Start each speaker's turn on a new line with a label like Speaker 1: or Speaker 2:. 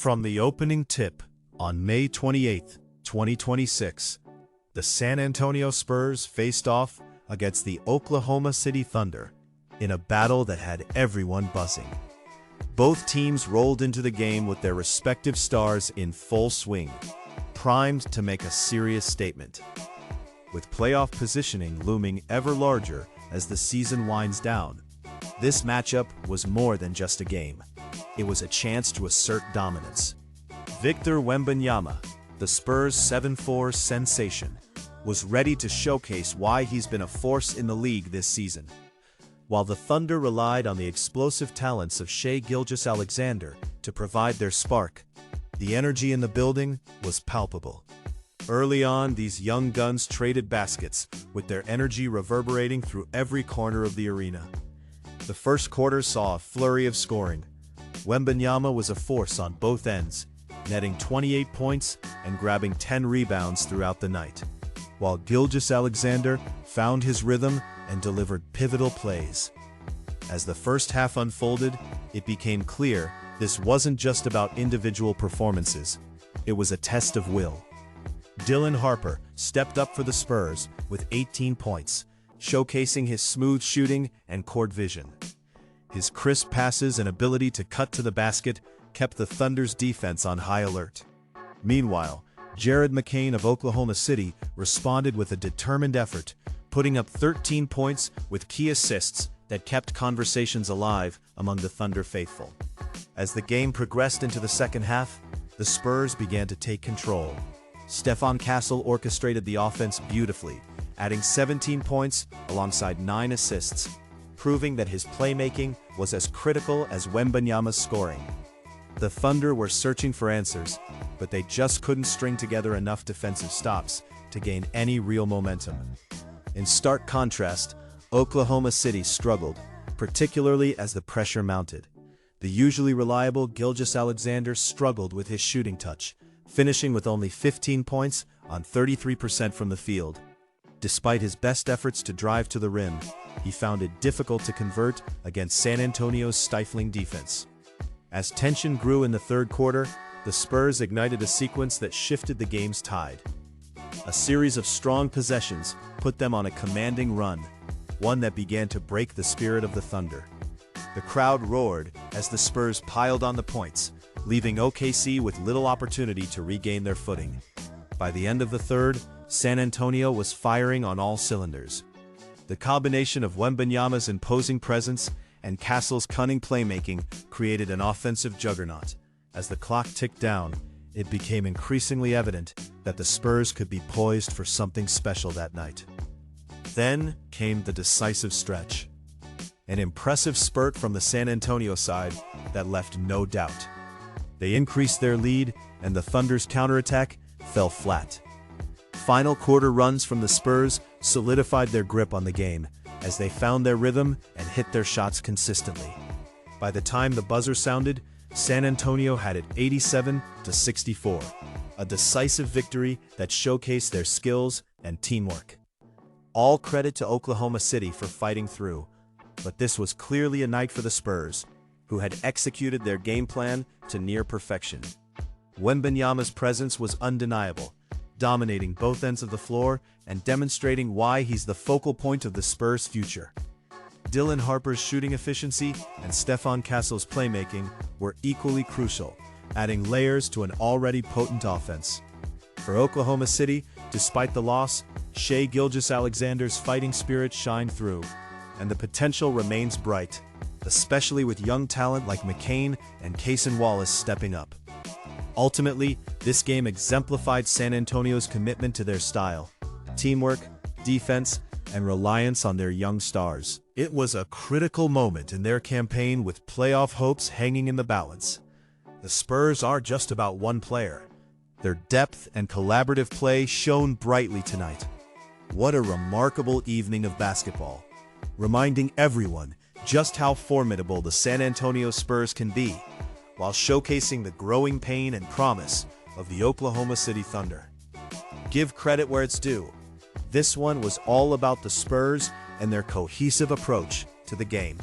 Speaker 1: From the opening tip on May 28, 2026, the San Antonio Spurs faced off against the Oklahoma City Thunder in a battle that had everyone buzzing. Both teams rolled into the game with their respective stars in full swing, primed to make a serious statement. With playoff positioning looming ever larger as the season winds down, this matchup was more than just a game. It was a chance to assert dominance. Victor Wembanyama, the Spurs' 7-4 sensation, was ready to showcase why he's been a force in the league this season. While the Thunder relied on the explosive talents of Shai Gilgeous-Alexander to provide their spark, the energy in the building was palpable. Early on, these young guns traded baskets, with their energy reverberating through every corner of the arena. The first quarter saw a flurry of scoring. Wembanyama was a force on both ends, netting 28 points and grabbing 10 rebounds throughout the night, while Gilgeous-Alexander found his rhythm and delivered pivotal plays. As the first half unfolded, it became clear this wasn't just about individual performances. It was a test of will. Dylan Harper stepped up for the Spurs with 18 points, showcasing his smooth shooting and court vision. His crisp passes and ability to cut to the basket kept the Thunder's defense on high alert. Meanwhile, Jared McCain of Oklahoma City responded with a determined effort, putting up 13 points with key assists that kept conversations alive among the Thunder faithful. As the game progressed into the second half, the Spurs began to take control. Stephon Castle orchestrated the offense beautifully, adding 17 points alongside 9 assists, proving that his playmaking was as critical as Wembanyama's scoring. The Thunder were searching for answers, but they just couldn't string together enough defensive stops to gain any real momentum. In stark contrast, Oklahoma City struggled, particularly as the pressure mounted. The usually reliable Gilgeous-Alexander struggled with his shooting touch, finishing with only 15 points on 33% from the field. Despite his best efforts to drive to the rim, he found it difficult to convert against San Antonio's stifling defense. As tension grew in the third quarter, the Spurs ignited a sequence that shifted the game's tide. A series of strong possessions put them on a commanding run, one that began to break the spirit of the Thunder. The crowd roared as the Spurs piled on the points, leaving OKC with little opportunity to regain their footing. By the end of the third, San Antonio was firing on all cylinders. The combination of Wembanyama's imposing presence and Castle's cunning playmaking created an offensive juggernaut. As the clock ticked down, it became increasingly evident that the Spurs could be poised for something special that night. Then came the decisive stretch. An impressive spurt from the San Antonio side that left no doubt. They increased their lead, and the Thunder's counterattack fell flat. Final quarter runs from the Spurs solidified their grip on the game as they found their rhythm and hit their shots consistently. By the time the buzzer sounded, San Antonio had it 87-64, a decisive victory that showcased their skills and teamwork. All credit to Oklahoma City for fighting through, but this was clearly a night for the Spurs, who had executed their game plan to near perfection. Wembanyama's presence was undeniable, dominating both ends of the floor and demonstrating why he's the focal point of the Spurs' future. Dylan Harper's shooting efficiency and Stephon Castle's playmaking were equally crucial, adding layers to an already potent offense. For Oklahoma City, despite the loss, Shai Gilgeous-Alexander's fighting spirit shined through, and the potential remains bright, especially with young talent like McCain and Cason Wallace stepping up. Ultimately, this game exemplified San Antonio's commitment to their style, teamwork, defense, and reliance on their young stars. It was a critical moment in their campaign with playoff hopes hanging in the balance. The Spurs are just about one player. Their depth and collaborative play shone brightly tonight. What a remarkable evening of basketball, reminding everyone just how formidable the San Antonio Spurs can be, while showcasing the growing pain and promise of the Oklahoma City Thunder. Give credit where it's due. This one was all about the Spurs and their cohesive approach to the game.